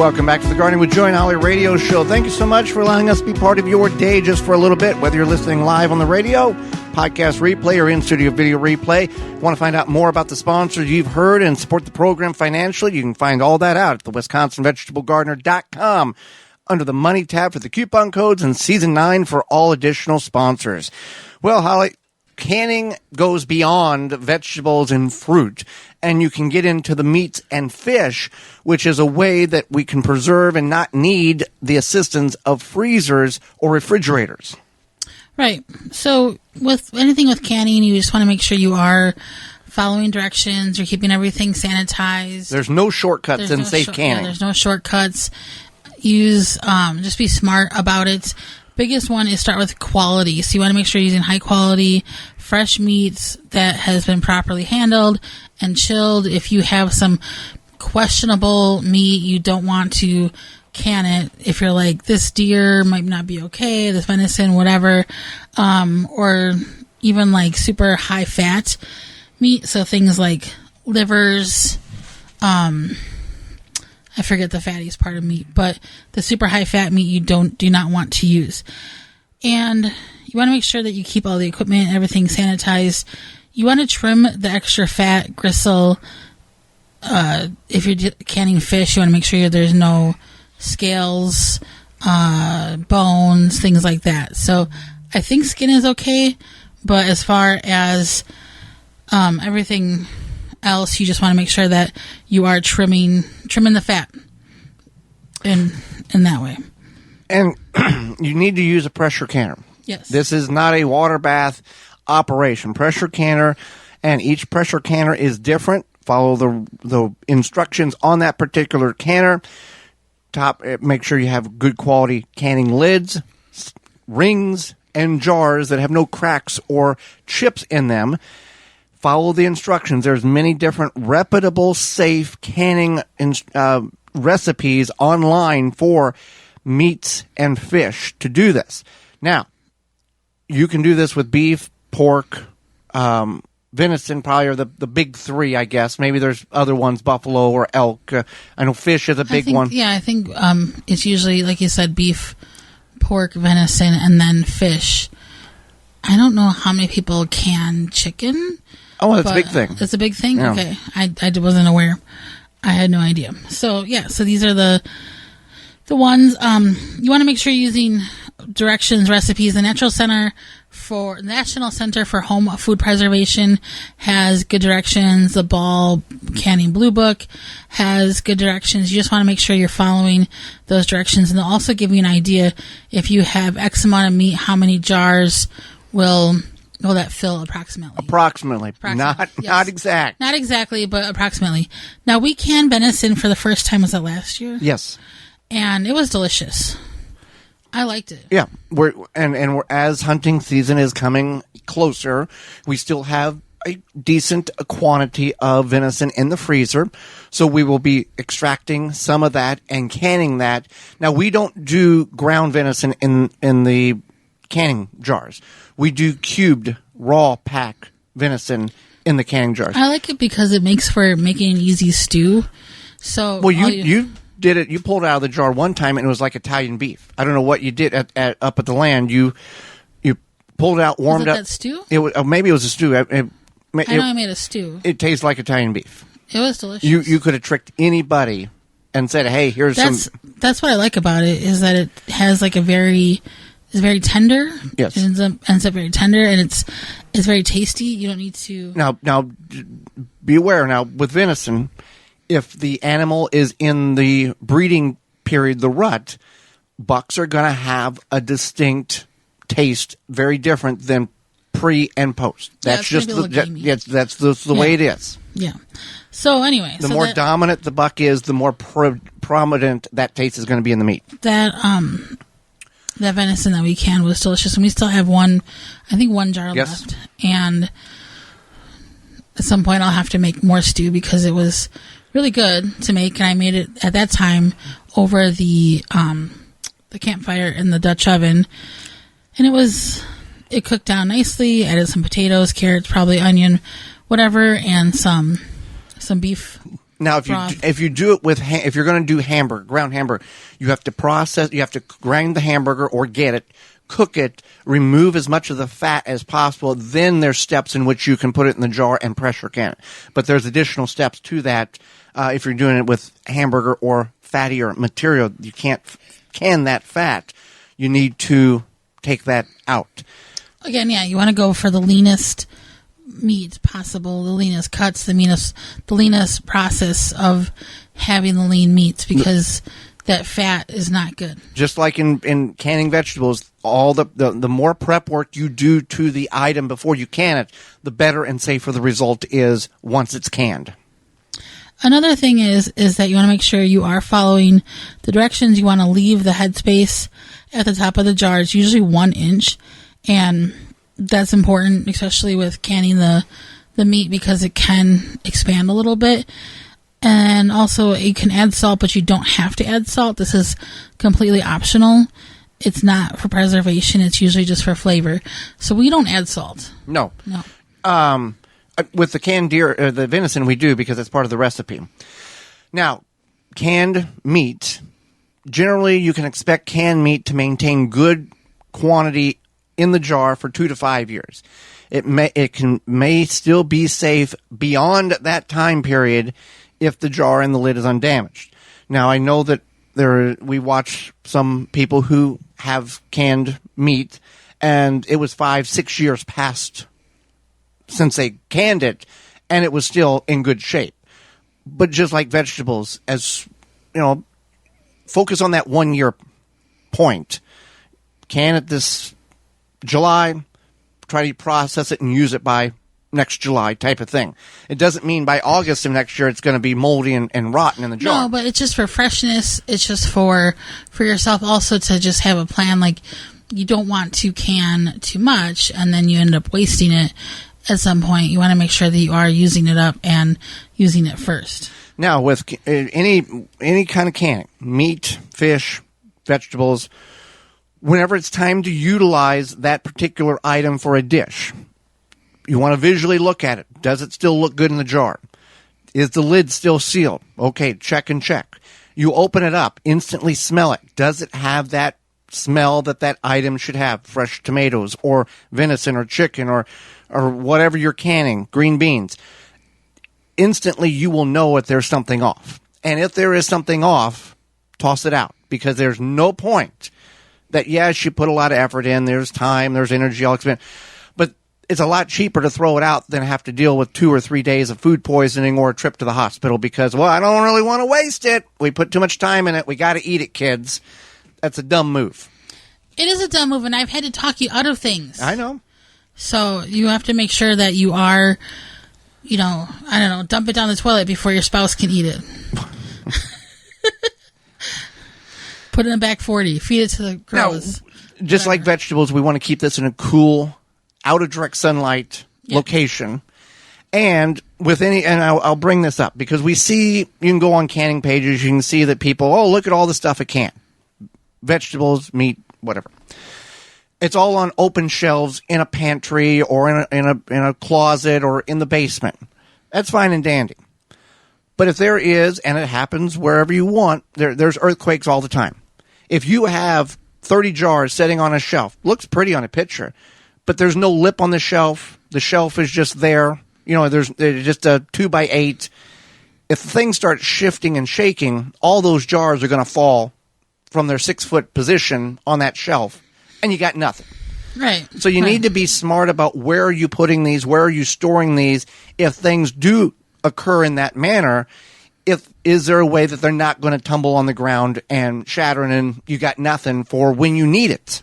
Welcome back to the Gardening with Joy and Holly radio show. Thank you so much for allowing us to be part of your day just for a little bit, whether you're listening live on the radio, podcast replay, or in-studio video replay. Want to find out more about the sponsors you've heard and support the program financially? You can find all that out at the WisconsinVegetableGardener.com under the Money tab for the coupon codes and Season 9 for all additional sponsors. Well, Holly, canning goes beyond vegetables and fruit, and you can get into the meats and fish, which is a way that we can preserve and not need the assistance of freezers or refrigerators. Right. So with anything with canning, you just want to make sure you are following directions, you're keeping everything sanitized. There's no shortcuts in safe canning. Yeah, there's no shortcuts. Just be smart about it. Biggest one is start with quality. So you want to make sure you're using high quality, fresh meats that has been properly handled and chilled. If you have some questionable meat, you don't want to can it. If you're like, this deer might not be okay, this venison, whatever, or even like super high fat meat. So things like livers, I forget the fattiest part of meat, but the super high fat meat you do not want to use. And you want to make sure that you keep all the equipment and everything sanitized. You want to trim the extra fat, gristle. If you're canning fish, you want to make sure there's no scales, bones, things like that. So I think skin is okay, but as far as everything else, you just want to make sure that you are trimming the fat in that way. And you need to use a pressure canner. Yes. This is not a water bath operation. Pressure canner, and each pressure canner is different. Follow the instructions on that particular canner. Make sure you have good quality canning lids, rings, and jars that have no cracks or chips in them. Follow the instructions. There's many different reputable, safe canning recipes online for meats and fish to do this. Now, you can do this with beef, pork, venison, probably are the big three, I guess. Maybe there's other ones, buffalo or elk. I know fish is a big one. Yeah, I think it's usually, like you said, beef, pork, venison, and then fish. I don't know how many people can chicken. Oh, that's a big thing. It's a big thing? Yeah. Okay. I wasn't aware. I had no idea. So, yeah. So, these are the ones. You want to make sure you're using directions, recipes. The National Center for Home Food Preservation has good directions. The Ball Canning Blue Book has good directions. You just want to make sure you're following those directions. And they'll also give you an idea if you have X amount of meat, how many jars will that fill approximately? Approximately. Not exact. Not exactly, but approximately. Now, we canned venison for the first time. Was that last year? Yes. And it was delicious. I liked it. Yeah. We're as hunting season is coming closer, we still have a decent quantity of venison in the freezer. So we will be extracting some of that and canning that. Now, we don't do ground venison in the canning jars. We do cubed raw pack venison in the canning jars. I like it because it makes for making an easy stew. So you did it. You pulled it out of the jar one time and it was like Italian beef. I don't know what you did up at the land. You pulled it out, warmed up. That stew? Maybe it was a stew. I made a stew. It tastes like Italian beef. It was delicious. You could have tricked anybody and said, "Hey, here's some." That's what I like about it, is that it has like it's very tender. Yes. It ends up very tender, and it's very tasty. You don't need to... Now, be aware. Now, with venison, if the animal is in the breeding period, the rut, bucks are going to have a distinct taste, very different than pre and post. That's just the way it is. Yeah. So anyway, the more dominant the buck is, the more prominent that taste is going to be in the meat. That venison that we canned was delicious, and we still have one jar left. And at some point, I'll have to make more stew because it was really good to make, and I made it at that time over the campfire in the Dutch oven, and it cooked down nicely. Added some potatoes, carrots, probably onion, whatever, and some beef. Now, if you do it with if you're going to do hamburger, ground hamburger, you have to grind the hamburger or get it, cook it, remove as much of the fat as possible. Then there's steps in which you can put it in the jar and pressure can it. But there's additional steps to that. If you're doing it with hamburger or fattier material, you can't can that fat. You need to take that out. Again, yeah, you want to go for the leanest meat possible, the leanest cuts, the leanest process of having the lean meats, because that fat is not good. Just like in canning vegetables, all the more prep work you do to the item before you can it, the better and safer the result is once it's canned. Another thing is that you want to make sure you are following the directions. You want to leave the headspace at the top of the jar. It's usually 1 inch, and that's important, especially with canning the meat, because it can expand a little bit. And also, you can add salt, but you don't have to add salt. This is completely optional. It's not for preservation. It's usually just for flavor. So we don't add salt. No. No. With the canned deer, the venison, we do because it's part of the recipe. Now, canned meat, generally you can expect canned meat to maintain good quantity in the jar for 2 to 5 years. It may still be safe beyond that time period if the jar and the lid is undamaged. Now, I know that we watch some people who have canned meat, and it was 5-6 years past since they canned it, and it was still in good shape. But just like vegetables, as you know, focus on that 1 year point. Can it this July, try to process it and use it by next July type of thing. It doesn't mean by August of next year it's going to be moldy and rotten in the jar. No, but it's just for freshness. It's just for yourself also to just have a plan. Like, you don't want to can too much and then you end up wasting it at some point. You want to make sure that you are using it up and using it first. Now, with any kind of canning, meat, fish, vegetables, whenever it's time to utilize that particular item for a dish, you want to visually look at it. Does it still look good in the jar? Is the lid still sealed? Okay, check and check. You open it up, instantly smell it. Does it have that smell that item should have? Fresh tomatoes or venison or chicken or whatever you're canning, green beans. Instantly, you will know if there's something off. And if there is something off, toss it out, because there's no point that, yes, you put a lot of effort in, there's time, there's energy, all expend, but it's a lot cheaper to throw it out than have to deal with 2 or 3 days of food poisoning or a trip to the hospital because, well, I don't really want to waste it. We put too much time in it. We got to eat it, kids. That's a dumb move. It is a dumb move, and I've had to talk you out of things. I know. So you have to make sure that you are, dump it down the toilet before your spouse can eat it. Put it in the back 40. Feed it to the crows. Now, just like vegetables, we want to keep this in a cool, out of direct sunlight location. And I'll bring this up because we see, you can go on canning pages, you can see that people, look at all the stuff I can. Vegetables, meat, whatever. It's all on open shelves in a pantry or in a closet or in the basement. That's fine and dandy. But if there is, and it happens wherever you want, there's earthquakes all the time. If you have 30 jars sitting on a shelf, looks pretty on a picture, but there's no lip on the shelf is just there. There's just a 2x8. If things start shifting and shaking, all those jars are going to fall from their 6-foot position on that shelf, and you got nothing. Right. So you need to be smart about where are you putting these, where are you storing these. If things do occur in that manner, is there a way that they're not going to tumble on the ground and shatter and you got nothing for when you need it?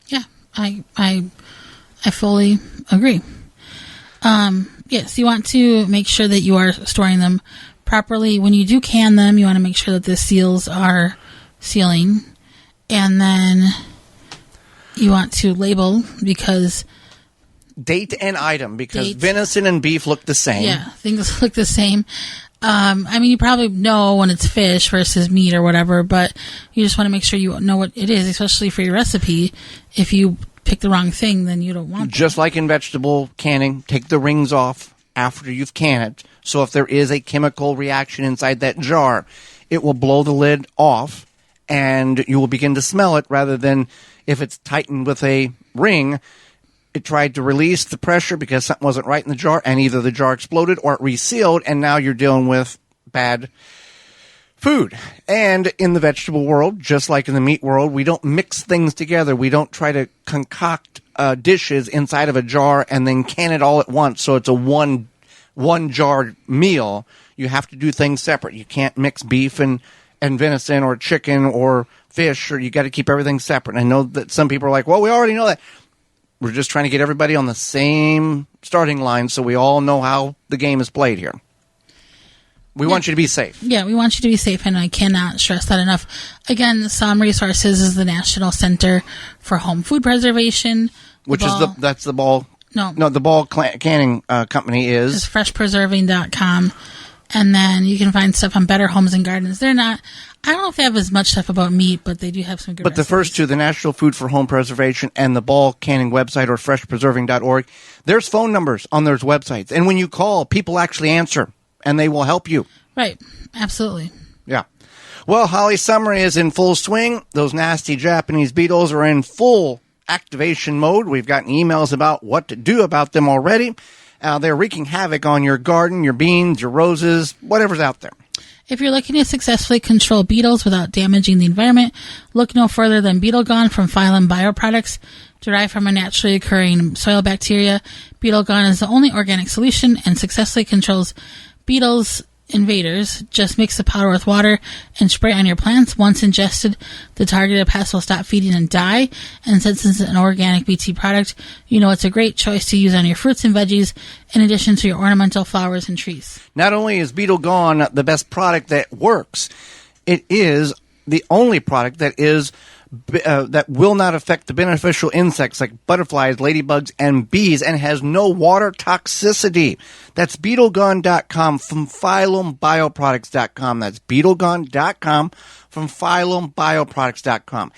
Yeah, I fully agree. Yes, you want to make sure that you are storing them properly. When you do can them, you want to make sure that the seals are sealing. And then you want to label because... Date and item, because venison and beef look the same. Yeah, things look the same. You probably know when it's fish versus meat or whatever, but you just want to make sure you know what it is, especially for your recipe. If you pick the wrong thing, then you don't want Just like in vegetable canning, take the rings off after you've canned it. So if there is a chemical reaction inside that jar, it will blow the lid off and you will begin to smell it, rather than if it's tightened with a ring, it tried to release the pressure because something wasn't right in the jar, and either the jar exploded or it resealed, and now you're dealing with bad food. And in the vegetable world, just like in the meat world, we don't mix things together. We don't try to concoct dishes inside of a jar and then can it all at once, so it's a one jar meal. You have to do things separate. You can't mix beef and venison or chicken or fish, or you got to keep everything separate. And I know that some people are like, well, we already know that. We're just trying to get everybody on the same starting line so we all know how the game is played here. We want you to be safe. Yeah, we want you to be safe, and I cannot stress that enough. Again, Some Resources is the National Center for Home Food Preservation. That's the ball. No, the ball canning company is It's freshpreserving.com. And then you can find stuff on Better Homes and Gardens. I don't know if they have as much stuff about meat, but they do have some good But recipes. The first two, the National Food for Home Preservation and the Ball Canning website, or freshpreserving.org, there's phone numbers on those websites. And when you call, people actually answer, and they will help you. Right. Absolutely. Yeah. Well, Holly, summer is in full swing. Those nasty Japanese beetles are in full activation mode. We've gotten emails about what to do about them already. They're wreaking havoc on your garden, your beans, your roses, whatever's out there. If you're looking to successfully control beetles without damaging the environment, look no further than Beetle Gone from Phylum Bioproducts. Derived from a naturally occurring soil bacteria, Beetle Gone is the only organic solution and successfully controls beetles invaders. Just mix the powder with water and spray on your plants. Once ingested, the targeted pests will stop feeding and die. And since it's an organic BT product, you know it's a great choice to use on your fruits and veggies in addition to your ornamental flowers and trees. Not only is Beetle Gone the best product that works, it is the only product that is that will not affect the beneficial insects like butterflies, ladybugs, and bees, and has no water toxicity. That's BeetleGone.com from PhylumBioproducts.com. That's BeetleGone.com from PhylumBioproducts.com.